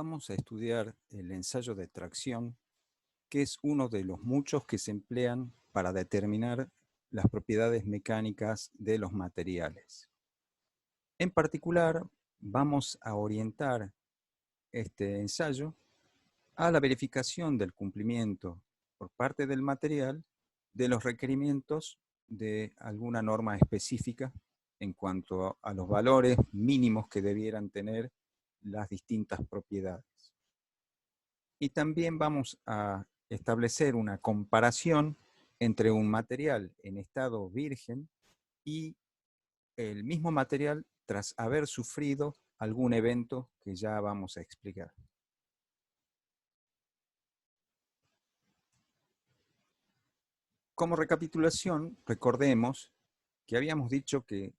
Vamos a estudiar el ensayo de tracción, que es uno de los muchos que se emplean para determinar las propiedades mecánicas de los materiales. En particular, vamos a orientar este ensayo a la verificación del cumplimiento por parte del material de los requerimientos de alguna norma específica en cuanto a los valores mínimos que debieran tener las distintas propiedades. Y también vamos a establecer una comparación entre un material en estado virgen y el mismo material tras haber sufrido algún evento que ya vamos a explicar. Como recapitulación, recordemos que habíamos dicho que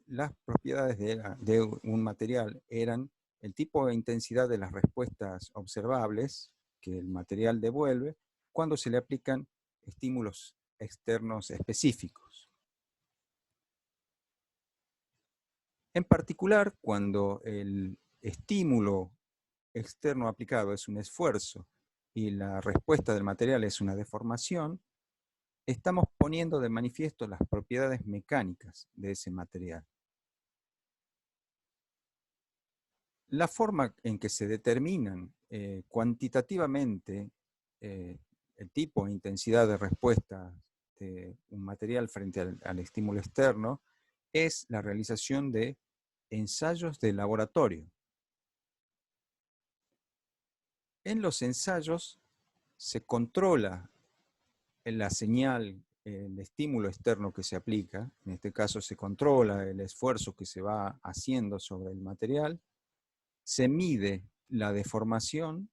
las propiedades de un material eran el tipo e intensidad de las respuestas observables que el material devuelve cuando se le aplican estímulos externos específicos. En particular, cuando el estímulo externo aplicado es un esfuerzo y la respuesta del material es una deformación, estamos poniendo de manifiesto las propiedades mecánicas de ese material. La forma en que se determinan cuantitativamente el tipo e intensidad de respuesta de un material frente al estímulo externo es la realización de ensayos de laboratorio. En los ensayos se controla la señal, el estímulo externo que se aplica, en este caso se controla el esfuerzo que se va haciendo sobre el material, se mide la deformación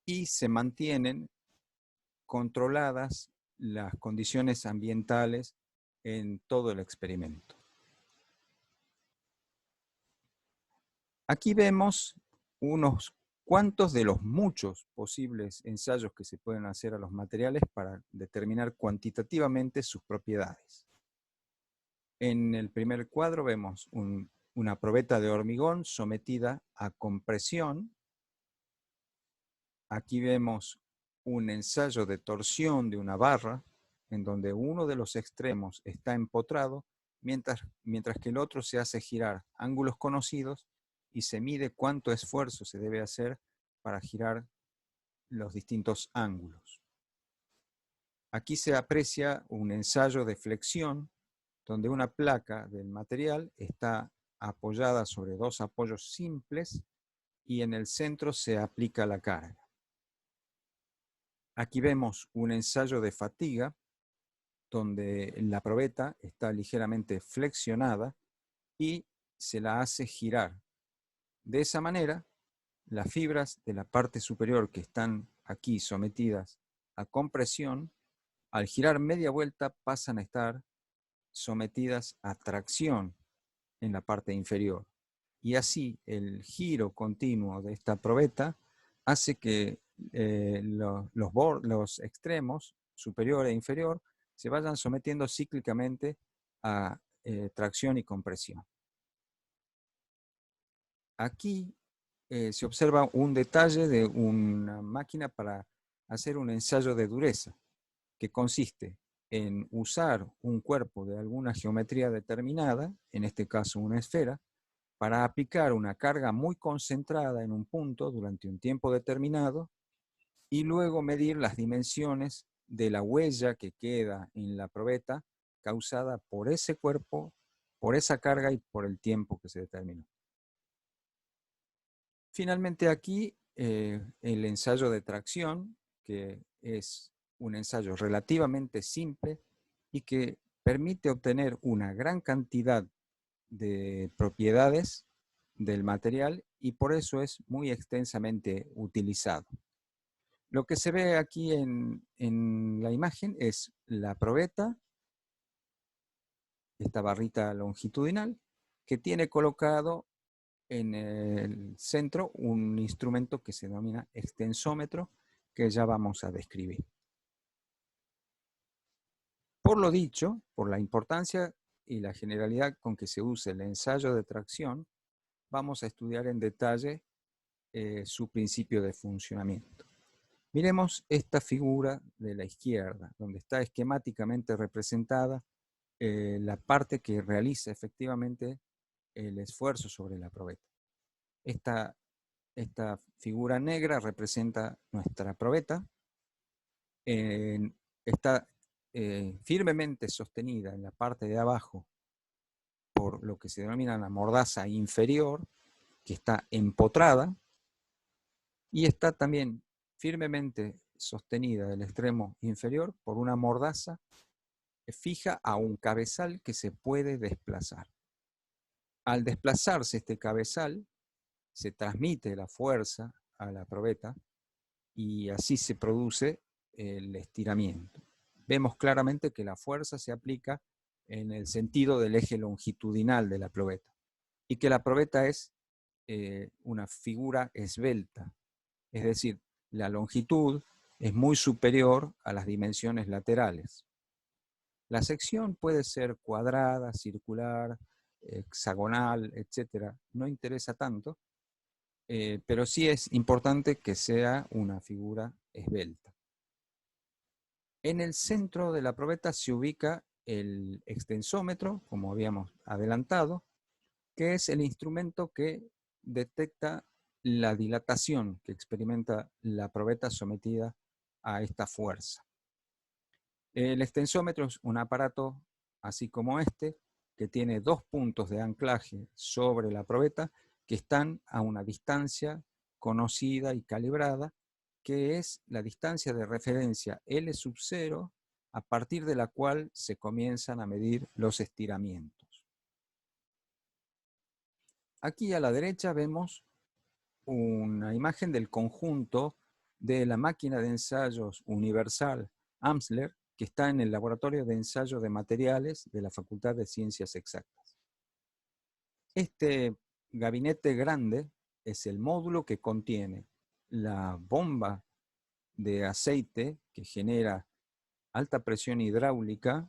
y se mantienen controladas las condiciones ambientales en todo el experimento. Aquí vemos unos cuantos de los muchos posibles ensayos que se pueden hacer a los materiales para determinar cuantitativamente sus propiedades. En el primer cuadro vemos una probeta de hormigón sometida a compresión. Aquí vemos un ensayo de torsión de una barra en donde uno de los extremos está empotrado mientras que el otro se hace girar ángulos conocidos y se mide cuánto esfuerzo se debe hacer para girar los distintos ángulos. Aquí se aprecia un ensayo de flexión donde una placa del material está apoyada sobre dos apoyos simples y en el centro se aplica la carga. Aquí vemos un ensayo de fatiga donde la probeta está ligeramente flexionada y se la hace girar. De esa manera, las fibras de la parte superior que están aquí sometidas a compresión, al girar media vuelta pasan a estar sometidas a tracción en la parte inferior. Y así el giro continuo de esta probeta hace que los extremos, superior e inferior, se vayan sometiendo cíclicamente a tracción y compresión. Aquí se observa un detalle de una máquina para hacer un ensayo de dureza, que consiste en usar un cuerpo de alguna geometría determinada, en este caso una esfera, para aplicar una carga muy concentrada en un punto durante un tiempo determinado y luego medir las dimensiones de la huella que queda en la probeta causada por ese cuerpo, por esa carga y por el tiempo que se determinó. Finalmente aquí el ensayo de tracción, que es un ensayo relativamente simple y que permite obtener una gran cantidad de propiedades del material y por eso es muy extensamente utilizado. Lo que se ve aquí en la imagen es la probeta, esta barrita longitudinal, que tiene colocado en el centro un instrumento que se denomina extensómetro, que ya vamos a describir. Por lo dicho, por la importancia y la generalidad con que se usa el ensayo de tracción, vamos a estudiar en detalle su principio de funcionamiento. Miremos esta figura de la izquierda, donde está esquemáticamente representada la parte que realiza efectivamente el esfuerzo sobre la probeta. Esta figura negra representa nuestra probeta. Está firmemente sostenida en la parte de abajo por lo que se denomina la mordaza inferior, que está empotrada, y está también firmemente sostenida del extremo inferior por una mordaza fija a un cabezal que se puede desplazar. Al desplazarse este cabezal, se transmite la fuerza a la probeta y así se produce el estiramiento. Vemos claramente que la fuerza se aplica en el sentido del eje longitudinal de la probeta y que la probeta es una figura esbelta, es decir, la longitud es muy superior a las dimensiones laterales. La sección puede ser cuadrada, circular, hexagonal, etc. No interesa tanto, pero sí es importante que sea una figura esbelta. En el centro de la probeta se ubica el extensómetro, como habíamos adelantado, que es el instrumento que detecta la dilatación que experimenta la probeta sometida a esta fuerza. El extensómetro es un aparato así como este, que tiene dos puntos de anclaje sobre la probeta que están a una distancia conocida y calibrada, que es la distancia de referencia L sub 0, a partir de la cual se comienzan a medir los estiramientos. Aquí a la derecha vemos una imagen del conjunto de la máquina de ensayos universal Amsler, que está en el Laboratorio de Ensayo de Materiales de la Facultad de Ciencias Exactas. Este gabinete grande es el módulo que contiene la bomba de aceite que genera alta presión hidráulica,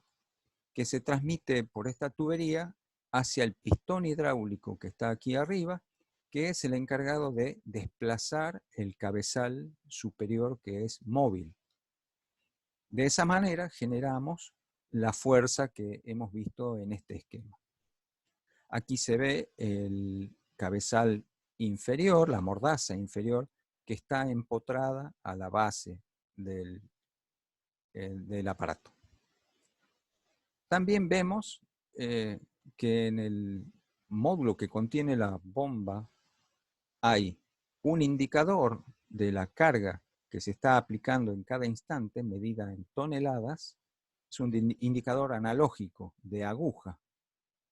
que se transmite por esta tubería hacia el pistón hidráulico que está aquí arriba, que es el encargado de desplazar el cabezal superior, que es móvil. De esa manera generamos la fuerza que hemos visto en este esquema. Aquí se ve el cabezal inferior, la mordaza inferior, que está empotrada a la base del aparato. También vemos que en el módulo que contiene la bomba hay un indicador de la carga que se está aplicando en cada instante, medida en toneladas. Es un indicador analógico de aguja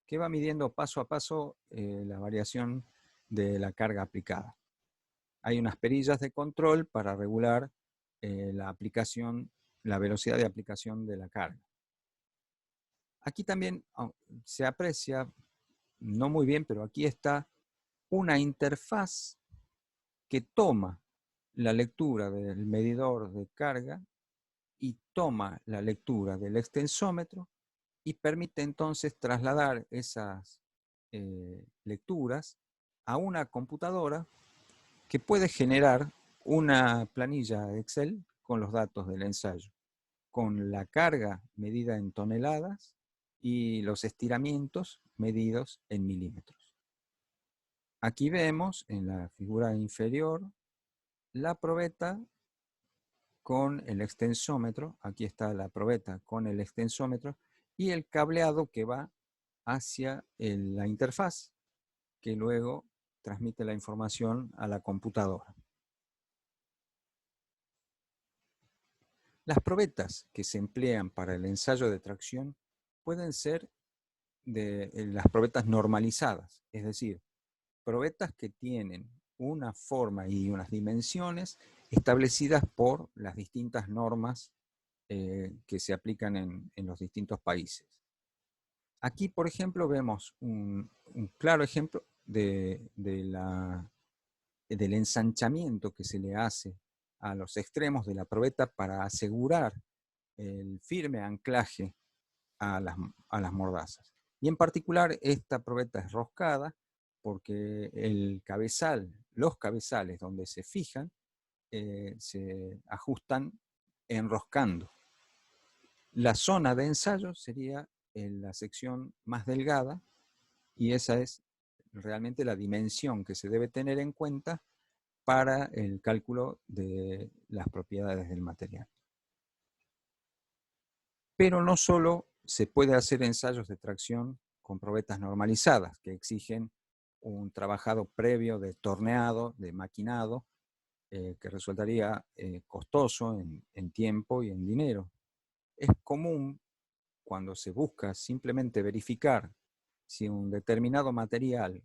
que va midiendo paso a paso la variación de la carga aplicada. Hay unas perillas de control para regular la velocidad de aplicación de la carga. Aquí también se aprecia, no muy bien, pero aquí está una interfaz que toma la lectura del medidor de carga y toma la lectura del extensómetro y permite entonces trasladar esas lecturas a una computadora que puede generar una planilla de Excel con los datos del ensayo, con la carga medida en toneladas y los estiramientos medidos en milímetros. Aquí vemos en la figura inferior la probeta con el extensómetro. Aquí está la probeta con el extensómetro y el cableado que va hacia la interfaz, que luego transmite la información a la computadora. Las probetas que se emplean para el ensayo de tracción pueden ser las probetas normalizadas, es decir, probetas que tienen una forma y unas dimensiones establecidas por las distintas normas que se aplican en los distintos países. Aquí, por ejemplo, vemos un claro ejemplo del ensanchamiento que se le hace a los extremos de la probeta para asegurar el firme anclaje a las mordazas. Y en particular, esta probeta es roscada porque el cabezal, los cabezales donde se fijan, se ajustan enroscando. La zona de ensayo sería la sección más delgada, y esa es realmente la dimensión que se debe tener en cuenta para el cálculo de las propiedades del material. Pero no solo se puede hacer ensayos de tracción con probetas normalizadas, que exigen un trabajado previo de torneado, de maquinado, que resultaría costoso en tiempo y en dinero. Es común, cuando se busca simplemente verificar si un determinado material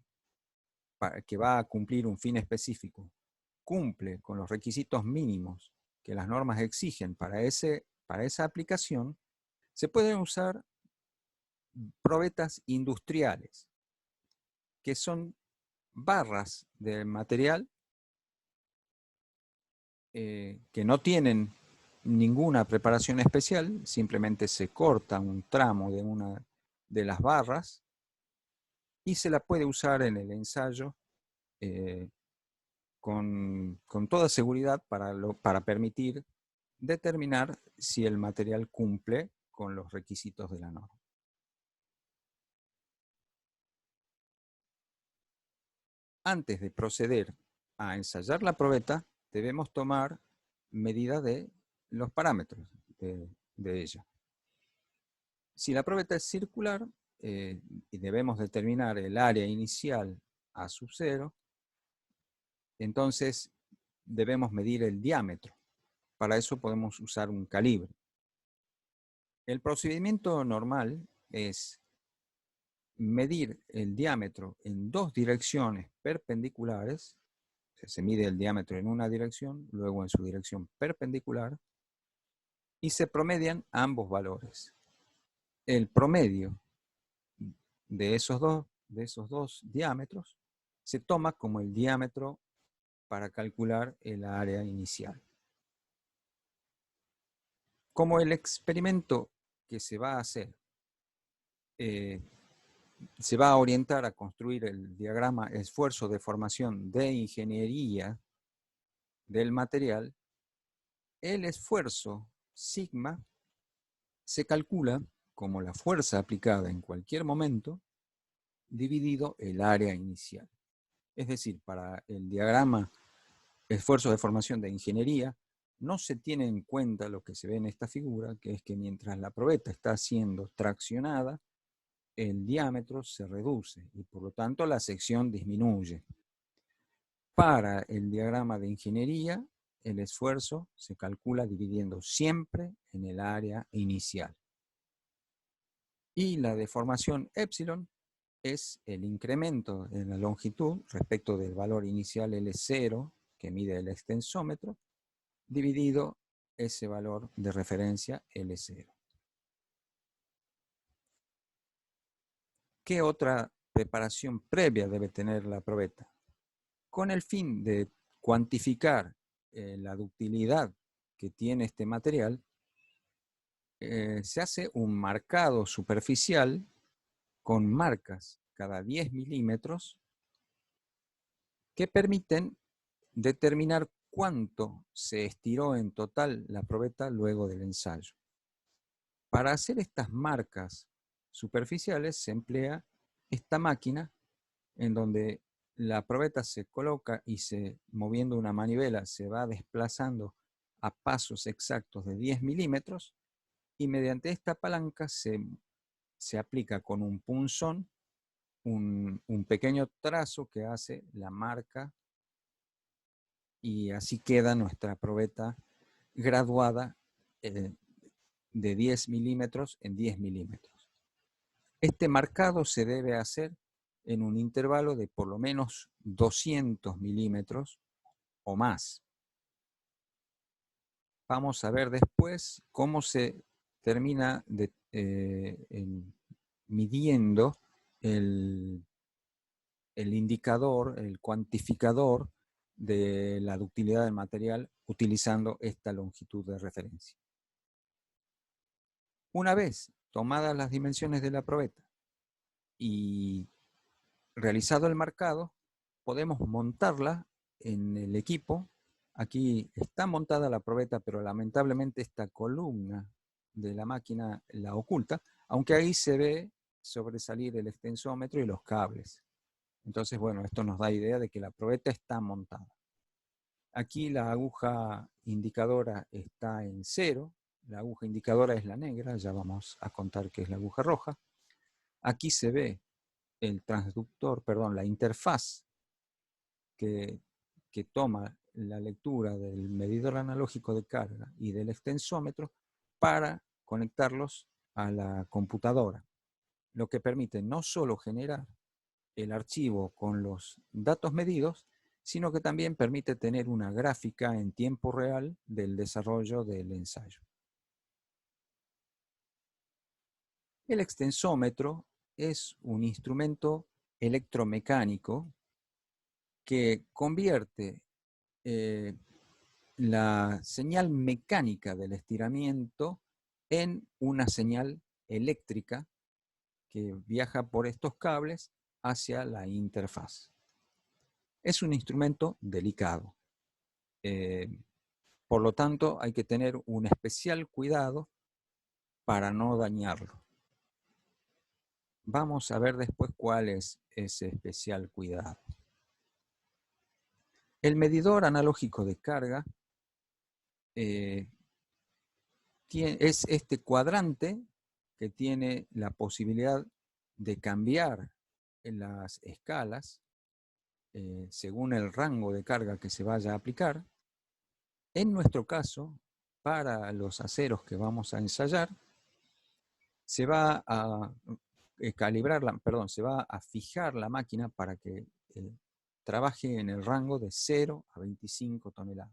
que va a cumplir un fin específico cumple con los requisitos mínimos que las normas exigen para esa aplicación, se pueden usar probetas industriales, que son barras de material que no tienen ninguna preparación especial, simplemente se corta un tramo de una de las barras y se la puede usar en el ensayo con toda seguridad para permitir determinar si el material cumple con los requisitos de la norma. Antes de proceder a ensayar la probeta, debemos tomar medida de los parámetros de ella. Si la probeta es circular, y debemos determinar el área inicial a sub 0, entonces debemos medir el diámetro. Para eso podemos usar un calibre. El procedimiento normal es medir el diámetro en dos direcciones perpendiculares. O sea, se mide el diámetro en una dirección, luego en su dirección perpendicular, y se promedian ambos valores. El promedio de esos dos diámetros se toma como el diámetro para calcular el área inicial. Como el experimento que se va a hacer se va a orientar a construir el diagrama esfuerzo de formación de ingeniería del material, el esfuerzo sigma se calcula como la fuerza aplicada en cualquier momento dividido el área inicial. Es decir, para el diagrama esfuerzo de formación de ingeniería, no se tiene en cuenta lo que se ve en esta figura, que es que mientras la probeta está siendo traccionada, el diámetro se reduce y por lo tanto la sección disminuye. Para el diagrama de ingeniería, el esfuerzo se calcula dividiendo siempre en el área inicial. Y la deformación epsilon es el incremento en la longitud respecto del valor inicial L0 que mide el extensómetro, dividido ese valor de referencia L0. ¿Qué otra preparación previa debe tener la probeta? Con el fin de cuantificar la ductilidad que tiene este material, se hace un marcado superficial con marcas cada 10 milímetros que permiten determinar cuánto se estiró en total la probeta luego del ensayo. Para hacer estas marcas superficiales se emplea esta máquina en donde la probeta se coloca y moviendo una manivela se va desplazando a pasos exactos de 10 milímetros y mediante esta palanca se aplica con un punzón un pequeño trazo que hace la marca y así queda nuestra probeta graduada de 10 milímetros en 10 milímetros. Este marcado se debe hacer en un intervalo de por lo menos 200 milímetros o más. Vamos a ver después cómo se termina midiendo el indicador, el cuantificador de la ductilidad del material utilizando esta longitud de referencia. Una vez tomadas las dimensiones de la probeta y realizado el marcado, podemos montarla en el equipo. Aquí está montada la probeta, pero lamentablemente esta columna de la máquina la oculta, aunque ahí se ve sobresalir el extensómetro y los cables. Entonces, bueno, esto nos da idea de que la probeta está montada. Aquí la aguja indicadora está en 0. La aguja indicadora es la negra, ya vamos a contar que es la aguja roja. Aquí se ve el transductor, perdón, la interfaz que toma la lectura del medidor analógico de carga y del extensómetro para conectarlos a la computadora, lo que permite no solo generar el archivo con los datos medidos, sino que también permite tener una gráfica en tiempo real del desarrollo del ensayo. El extensómetro es un instrumento electromecánico que convierte la señal mecánica del estiramiento en una señal eléctrica que viaja por estos cables hacia la interfaz. Es un instrumento delicado. Por lo tanto, hay que tener un especial cuidado para no dañarlo. Vamos a ver después cuál es ese especial cuidado. El medidor analógico de carga es este cuadrante que tiene la posibilidad de cambiar en las escalas según el rango de carga que se vaya a aplicar. En nuestro caso, para los aceros que vamos a ensayar, se va a se va a fijar la máquina para que trabaje en el rango de 0 a 25 toneladas.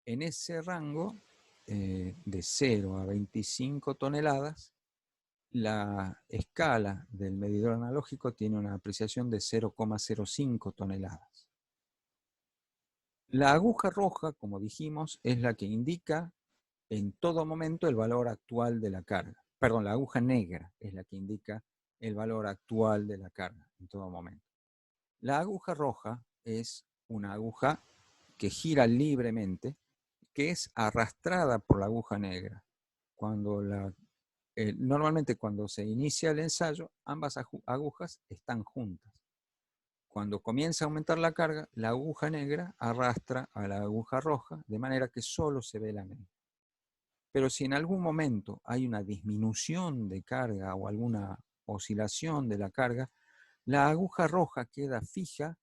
En ese rango de 0 a 25 toneladas, la escala del medidor analógico tiene una apreciación de 0,05 toneladas. La aguja roja, como dijimos, es la que indica en todo momento el valor actual de la carga. Perdón, la aguja negra es la que indica el valor actual de la carga en todo momento. La aguja roja es una aguja que gira libremente, que es arrastrada por la aguja negra. Normalmente cuando se inicia el ensayo, ambas agujas están juntas. Cuando comienza a aumentar la carga, la aguja negra arrastra a la aguja roja, de manera que solo se ve la negra. Pero si en algún momento hay una disminución de carga o alguna oscilación de la carga, la aguja roja queda fija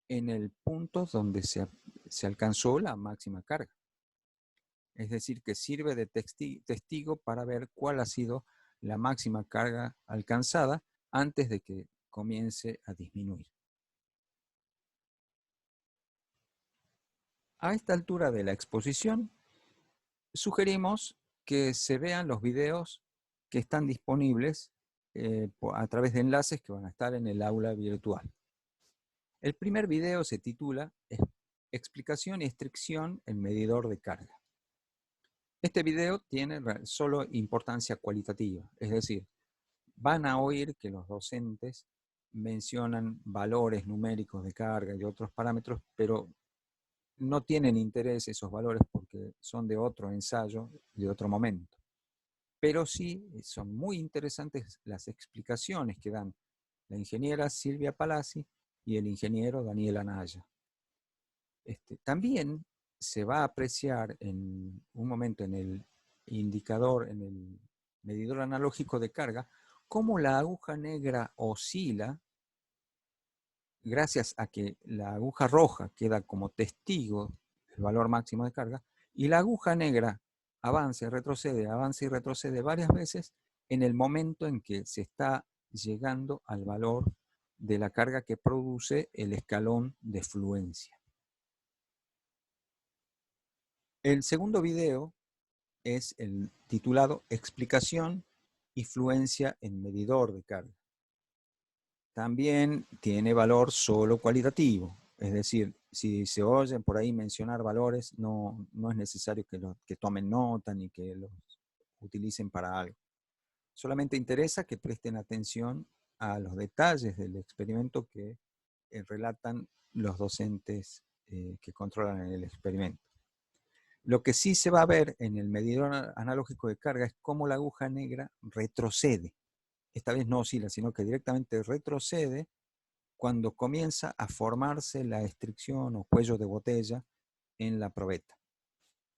en el punto donde se alcanzó la máxima carga. Es decir, que sirve de testigo para ver cuál ha sido la máxima carga alcanzada antes de que comience a disminuir. A esta altura de la exposición, sugerimos que se vean los videos que están disponibles a través de enlaces que van a estar en el aula virtual. El primer video se titula Explicación y estricción en medidor de carga. Este video tiene solo importancia cualitativa, es decir, van a oír que los docentes mencionan valores numéricos de carga y otros parámetros, pero no tienen interés esos valores porque son de otro ensayo, de otro momento. Pero sí son muy interesantes las explicaciones que dan la ingeniera Silvia Palazzi y el ingeniero Daniel Anaya. También se va a apreciar en un momento en el indicador, en el medidor analógico de carga, cómo la aguja negra oscila gracias a que la aguja roja queda como testigo del valor máximo de carga, y la aguja negra avanza y retrocede varias veces en el momento en que se está llegando al valor de la carga que produce el escalón de fluencia. El segundo video es el titulado Explicación y fluencia en medidor de carga. También tiene valor solo cualitativo, es decir, si se oyen por ahí mencionar valores, no es necesario que tomen nota ni que los utilicen para algo. Solamente interesa que presten atención a los detalles del experimento que relatan los docentes que controlan el experimento. Lo que sí se va a ver en el medidor analógico de carga es cómo la aguja negra retrocede. Esta vez no oscila, sino que directamente retrocede cuando comienza a formarse la estricción o cuello de botella en la probeta.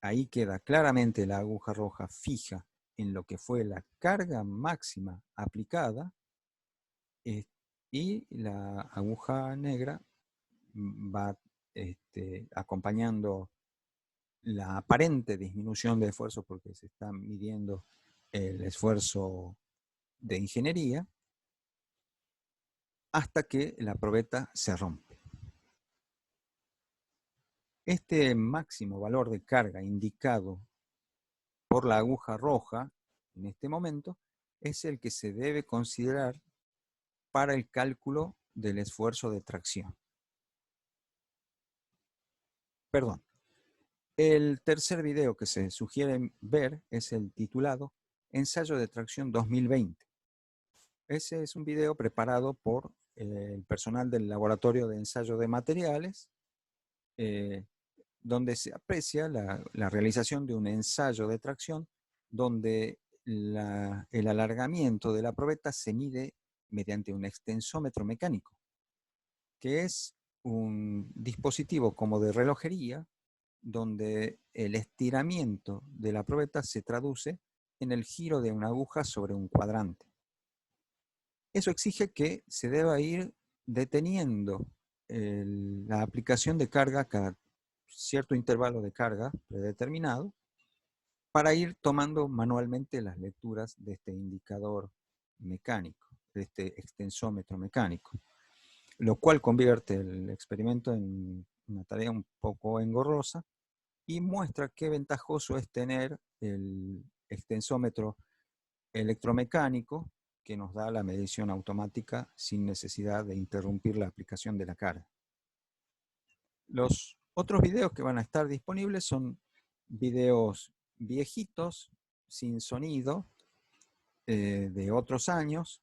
Ahí queda claramente la aguja roja fija en lo que fue la carga máxima aplicada, y la aguja negra va acompañando la aparente disminución de esfuerzo, porque se está midiendo el esfuerzo de ingeniería, hasta que la probeta se rompe. Este máximo valor de carga indicado por la aguja roja en este momento es el que se debe considerar para el cálculo del esfuerzo de tracción. Perdón. El tercer video que se sugiere ver es el titulado Ensayo de tracción 2020. Ese es un video preparado por el personal del Laboratorio de Ensayo de Materiales, donde se aprecia la realización de un ensayo de tracción donde el alargamiento de la probeta se mide mediante un extensómetro mecánico, que es un dispositivo como de relojería, donde el estiramiento de la probeta se traduce en el giro de una aguja sobre un cuadrante. Eso exige que se deba ir deteniendo la aplicación de carga cada cierto intervalo de carga predeterminado para ir tomando manualmente las lecturas de este indicador mecánico, de este extensómetro mecánico, lo cual convierte el experimento en una tarea un poco engorrosa y muestra qué ventajoso es tener el extensómetro electromecánico que nos da la medición automática sin necesidad de interrumpir la aplicación de la carga. Los otros videos que van a estar disponibles son videos viejitos, sin sonido, de otros años,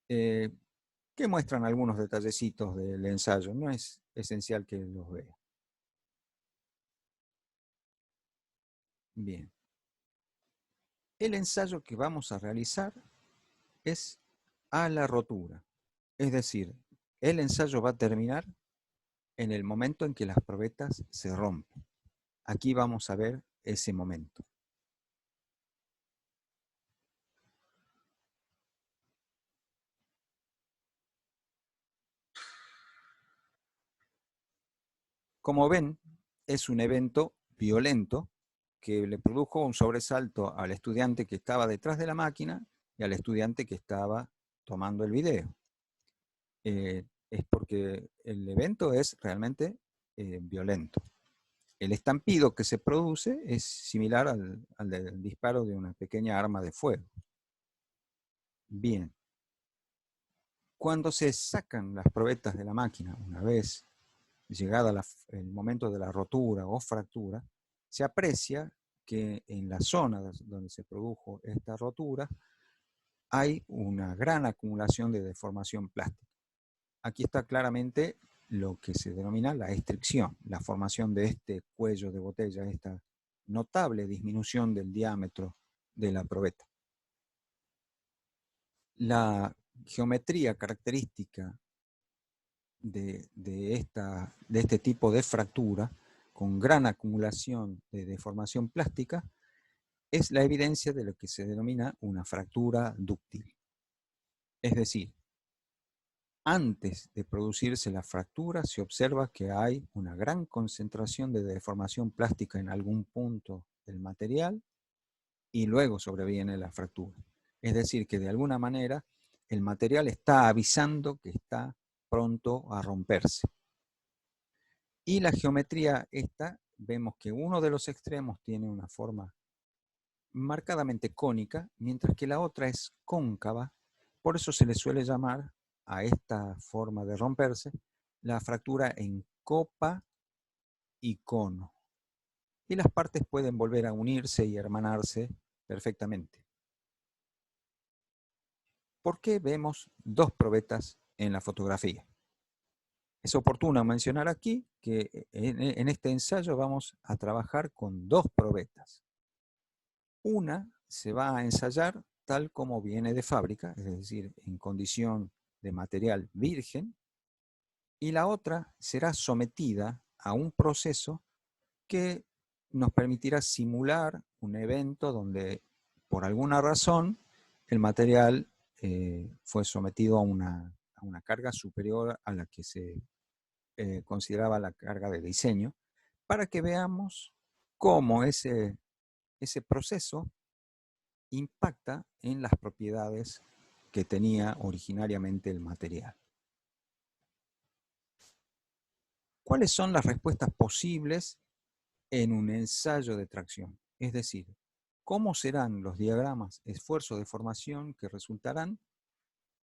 que muestran algunos detallecitos del ensayo. No es esencial que los vea. Bien. El ensayo que vamos a realizar es a la rotura. Es decir, el ensayo va a terminar en el momento en que las probetas se rompen. Aquí vamos a ver ese momento. Como ven, es un evento violento que le produjo un sobresalto al estudiante que estaba detrás de la máquina y al estudiante que estaba tomando el video. Es porque el evento es realmente violento. El estampido que se produce es similar al del disparo de una pequeña arma de fuego. Bien. Cuando se sacan las probetas de la máquina, una vez llegada el momento de la rotura o fractura, se aprecia que en la zona donde se produjo esta rotura hay una gran acumulación de deformación plástica. Aquí está claramente lo que se denomina la estricción, la formación de este cuello de botella, esta notable disminución del diámetro de la probeta. La geometría característica de este tipo de fractura, con gran acumulación de deformación plástica, es la evidencia de lo que se denomina una fractura dúctil. Es decir, antes de producirse la fractura se observa que hay una gran concentración de deformación plástica en algún punto del material y luego sobreviene la fractura. Es decir, que de alguna manera el material está avisando que está pronto a romperse. Y la geometría esta, vemos que uno de los extremos tiene una forma marcadamente cónica, mientras que la otra es cóncava. Por eso se le suele llamar a esta forma de romperse la fractura en copa y cono. Y las partes pueden volver a unirse y hermanarse perfectamente. ¿por qué vemos dos probetas en la fotografía? Es oportuno mencionar aquí que en este ensayo vamos a trabajar con dos probetas. Una se va a ensayar tal como viene de fábrica, es decir, en condición de material virgen, y la otra será sometida a un proceso que nos permitirá simular un evento donde, por alguna razón, el material fue sometido a una carga superior a la que se consideraba la carga de diseño, para que veamos cómo ese proceso impacta en las propiedades que tenía originariamente el material. ¿Cuáles son las respuestas posibles en un ensayo de tracción? Es decir, ¿cómo serán los diagramas esfuerzo-deformación que resultarán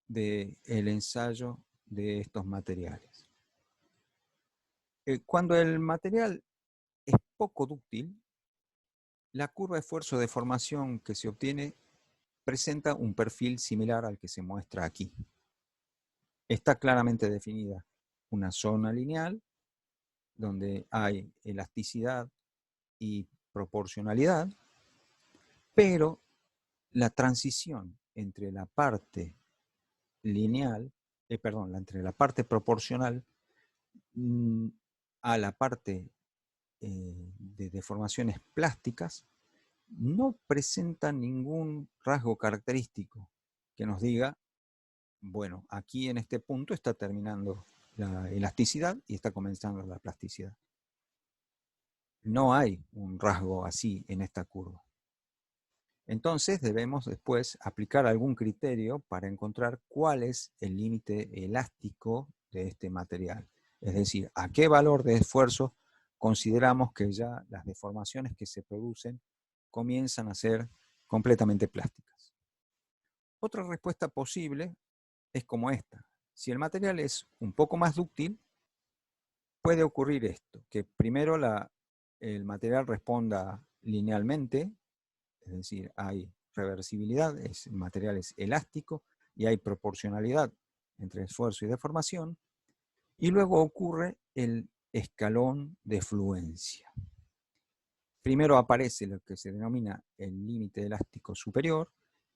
del ensayo de estos materiales? Cuando el material es poco dúctil, la curva de esfuerzo-deformación que se obtiene presenta un perfil similar al que se muestra aquí. Está claramente definida una zona lineal donde hay elasticidad y proporcionalidad, pero la transición entre la parte lineal, entre la parte proporcional a la parte de deformaciones plásticas no presenta ningún rasgo característico que nos diga, bueno, aquí en este punto está terminando la elasticidad y está comenzando la plasticidad. No hay un rasgo así en esta curva. Entonces debemos después aplicar algún criterio para encontrar cuál es el límite elástico de este material. Es decir, a qué valor de esfuerzo consideramos que ya las deformaciones que se producen comienzan a ser completamente plásticas. Otra respuesta posible es como esta. Si el material es un poco más dúctil, puede ocurrir esto, que primero el material responda linealmente, es decir, hay reversibilidad, el material es elástico y hay proporcionalidad entre esfuerzo y deformación, y luego ocurre el escalón de fluencia. Primero aparece lo que se denomina el límite elástico superior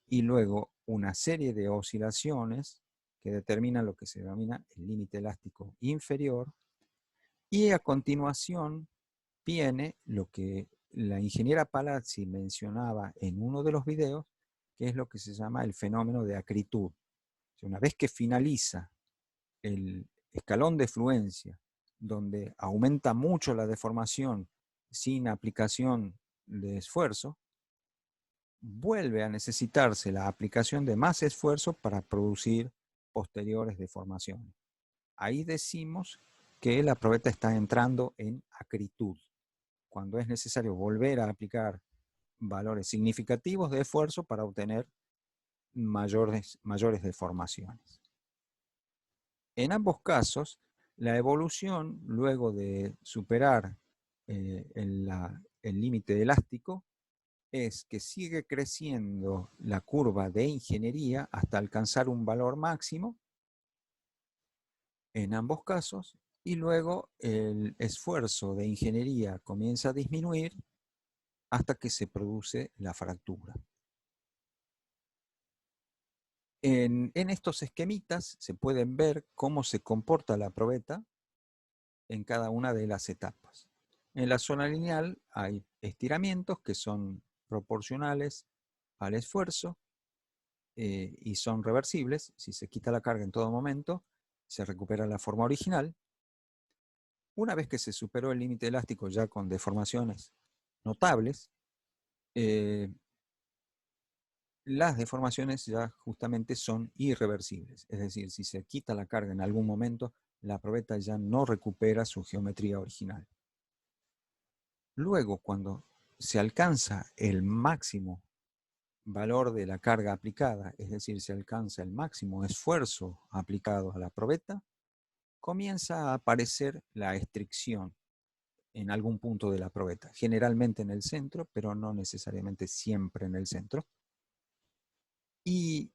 y luego una serie de oscilaciones que determinan lo que se denomina el límite elástico inferior, y a continuación viene lo que la ingeniera Palazzi mencionaba en uno de los videos, que es lo que se llama el fenómeno de acritud. Una vez que finaliza el escalón de fluencia, donde aumenta mucho la deformación sin aplicación de esfuerzo, vuelve a necesitarse la aplicación de más esfuerzo para producir posteriores deformaciones. Ahí decimos que la probeta está entrando en acritud, cuando es necesario volver a aplicar valores significativos de esfuerzo para obtener mayores deformaciones. En ambos casos, la evolución, luego de superar el límite elástico, es que sigue creciendo la curva de ingeniería hasta alcanzar un valor máximo en ambos casos, y luego el esfuerzo de ingeniería comienza a disminuir hasta que se produce la fractura. En estos esquemitas se pueden ver cómo se comporta la probeta en cada una de las etapas. En la zona lineal hay estiramientos que son proporcionales al esfuerzo y son reversibles. Si se quita la carga en todo momento, se recupera la forma original. Una vez que se superó el límite elástico ya con deformaciones notables, las deformaciones ya justamente son irreversibles. Es decir, si se quita la carga en algún momento, la probeta ya no recupera su geometría original. Luego, cuando se alcanza el máximo valor de la carga aplicada, es decir, se alcanza el máximo esfuerzo aplicado a la probeta, comienza a aparecer la estricción en algún punto de la probeta, generalmente en el centro, pero no necesariamente siempre en el centro. Y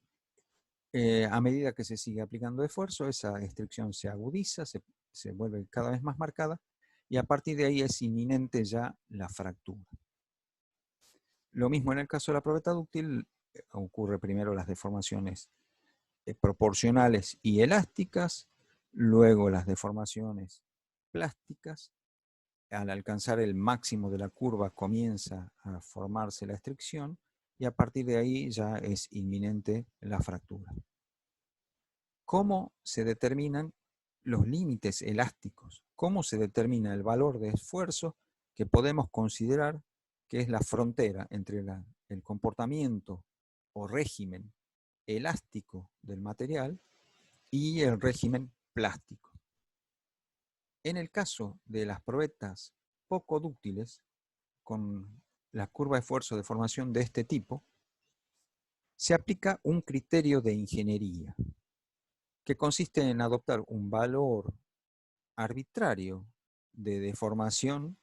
A medida que se sigue aplicando esfuerzo, esa restricción se agudiza, se vuelve cada vez más marcada, y a partir de ahí es inminente ya la fractura. Lo mismo en el caso de la probeta dúctil, ocurre primero las deformaciones proporcionales y elásticas, luego las deformaciones plásticas. Al alcanzar el máximo de la curva comienza a formarse la estricción y a partir de ahí ya es inminente la fractura. ¿Cómo se determinan los límites elásticos? ¿Cómo se determina el valor de esfuerzo que podemos considerar que es la frontera entre el comportamiento o régimen elástico del material y el régimen plástico? En el caso de las probetas poco dúctiles, con la curva de esfuerzo de formación de este tipo, se aplica un criterio de ingeniería que consiste en adoptar un valor arbitrario de deformación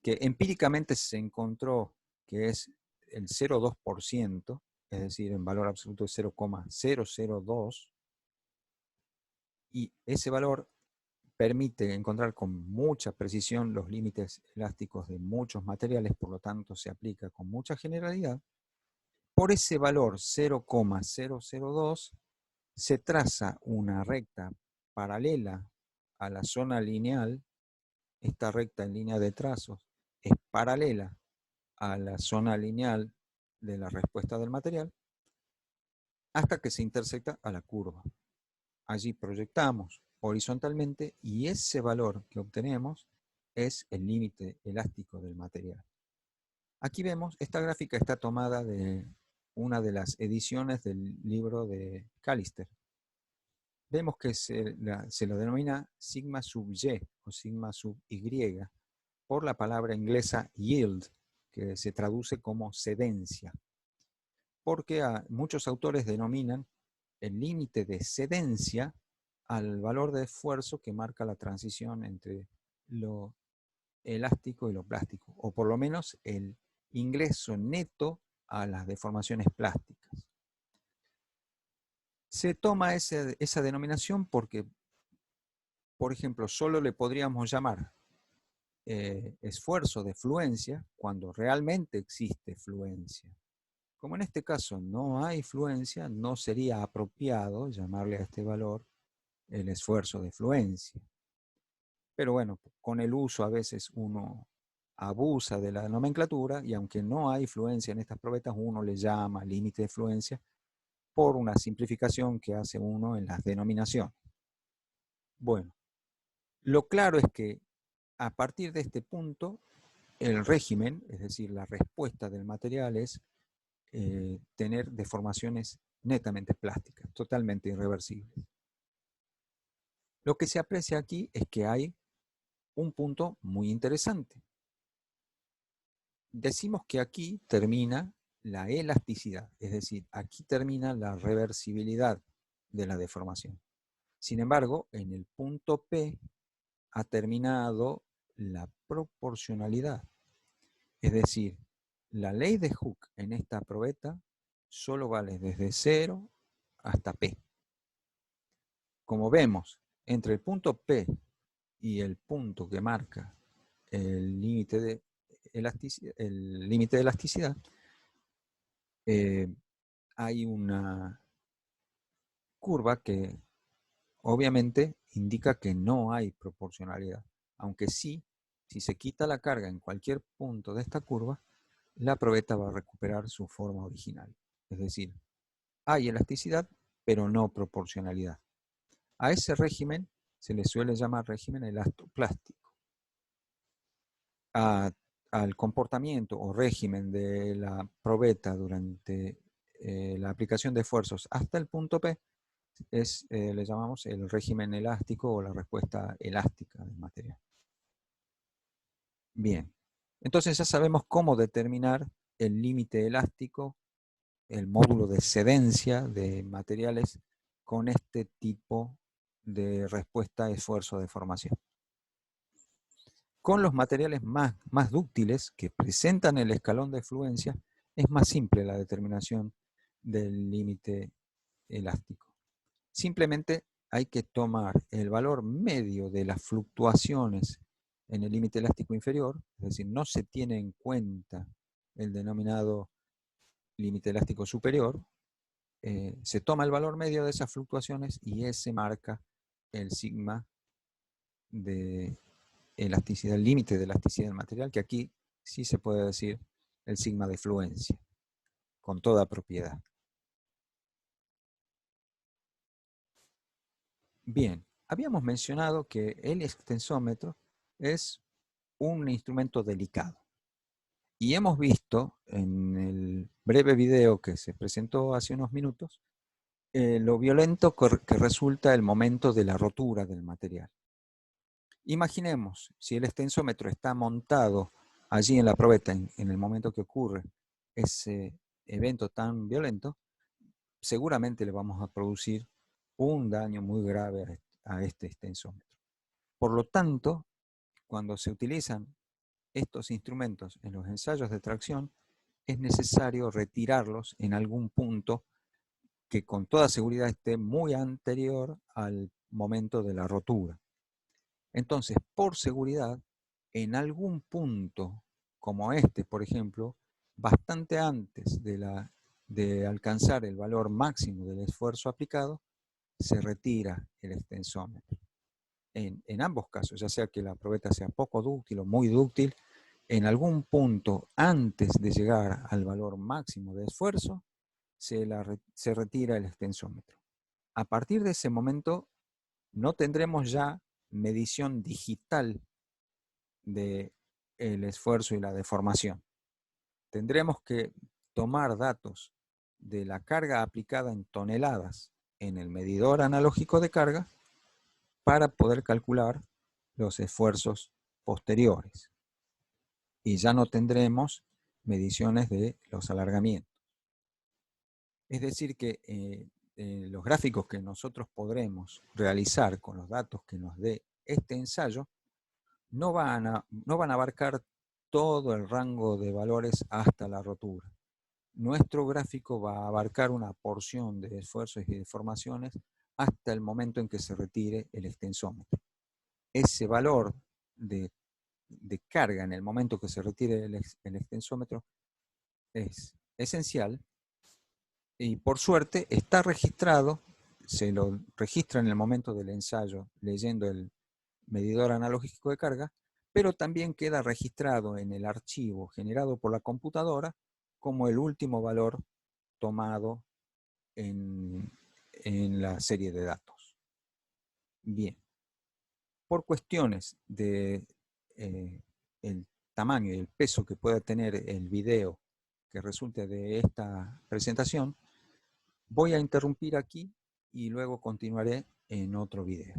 que empíricamente se encontró que es el 0,2%, es decir, en valor absoluto es 0,002, y ese valor permite encontrar con mucha precisión los límites elásticos de muchos materiales, por lo tanto se aplica con mucha generalidad. Por ese valor 0,002 se traza una recta paralela a la zona lineal. Esta recta en línea de trazos es paralela a la zona lineal de la respuesta del material hasta que se intersecta a la curva. Allí proyectamos horizontalmente y ese valor que obtenemos es el límite elástico del material. Aquí vemos, esta gráfica está tomada de una de las ediciones del libro de Callister. Vemos que se lo denomina sigma sub y o sigma sub y por la palabra inglesa yield, que se traduce como cedencia, porque muchos autores denominan el límite de cedencia al valor de esfuerzo que marca la transición entre lo elástico y lo plástico, o por lo menos el ingreso neto a las deformaciones plásticas. Se toma esa denominación porque, por ejemplo, solo le podríamos llamar esfuerzo de fluencia cuando realmente existe fluencia. Como en este caso no hay fluencia, no sería apropiado llamarle a este valor el esfuerzo de fluencia. Pero bueno, con el uso a veces uno abusa de la nomenclatura y aunque no hay fluencia en estas probetas, uno le llama límite de fluencia por una simplificación que hace uno en las denominaciones. Bueno, lo claro es que a partir de este punto, el régimen, es decir, la respuesta del material es tener deformaciones netamente plásticas, totalmente irreversibles. Lo que se aprecia aquí es que hay un punto muy interesante. Decimos que aquí termina la elasticidad, es decir, aquí termina la reversibilidad de la deformación. Sin embargo, en el punto P ha terminado la proporcionalidad. Es decir, la ley de Hooke en esta probeta solo vale desde 0 hasta P. Como vemos, entre el punto P y el punto que marca el límite de elasticidad, hay una curva que obviamente indica que no hay proporcionalidad, aunque sí, si se quita la carga en cualquier punto de esta curva, la probeta va a recuperar su forma original. Es decir, hay elasticidad, pero no proporcionalidad. A ese régimen se le suele llamar régimen elastoplástico. Al comportamiento o régimen de la probeta durante la aplicación de esfuerzos hasta el punto P le llamamos el régimen elástico o la respuesta elástica del material. Bien, entonces ya sabemos cómo determinar el límite elástico, el módulo de cedencia de materiales con este tipo de respuesta a esfuerzo de formación. Con los materiales más dúctiles que presentan el escalón de fluencia, es más simple la determinación del límite elástico. Simplemente hay que tomar el valor medio de las fluctuaciones en el límite elástico inferior, es decir, no se tiene en cuenta el denominado límite elástico superior, se toma el valor medio de esas fluctuaciones y ese marca el sigma de elasticidad, el límite de elasticidad del material, que aquí sí se puede decir el sigma de fluencia, con toda propiedad. Bien, habíamos mencionado que el extensómetro es un instrumento delicado. Y hemos visto en el breve video que se presentó hace unos minutos lo violento que resulta el momento de la rotura del material. Imaginemos, si el extensómetro está montado allí en la probeta en el momento que ocurre ese evento tan violento, seguramente le vamos a producir un daño muy grave a este extensómetro. Por lo tanto, cuando se utilizan estos instrumentos en los ensayos de tracción, es necesario retirarlos en algún punto que con toda seguridad esté muy anterior al momento de la rotura. Entonces, por seguridad, en algún punto, como este, por ejemplo, bastante antes de alcanzar el valor máximo del esfuerzo aplicado, se retira el extensómetro. En ambos casos, ya sea que la probeta sea poco dúctil o muy dúctil, en algún punto antes de llegar al valor máximo de esfuerzo, se retira el extensómetro. A partir de ese momento no tendremos ya medición digital del esfuerzo y la deformación. Tendremos que tomar datos de la carga aplicada en toneladas en el medidor analógico de carga para poder calcular los esfuerzos posteriores. Y ya no tendremos mediciones de los alargamientos. Es decir que los gráficos que nosotros podremos realizar con los datos que nos dé este ensayo no van a abarcar todo el rango de valores hasta la rotura. Nuestro gráfico va a abarcar una porción de esfuerzos y deformaciones hasta el momento en que se retire el extensómetro. Ese valor de carga en el momento que se retire el extensómetro es esencial y por suerte está registrado, se lo registra en el momento del ensayo leyendo el medidor analógico de carga, pero también queda registrado en el archivo generado por la computadora como el último valor tomado en la serie de datos. Bien, por cuestiones de el tamaño y el peso que pueda tener el video que resulte de esta presentación, voy a interrumpir aquí y luego continuaré en otro video.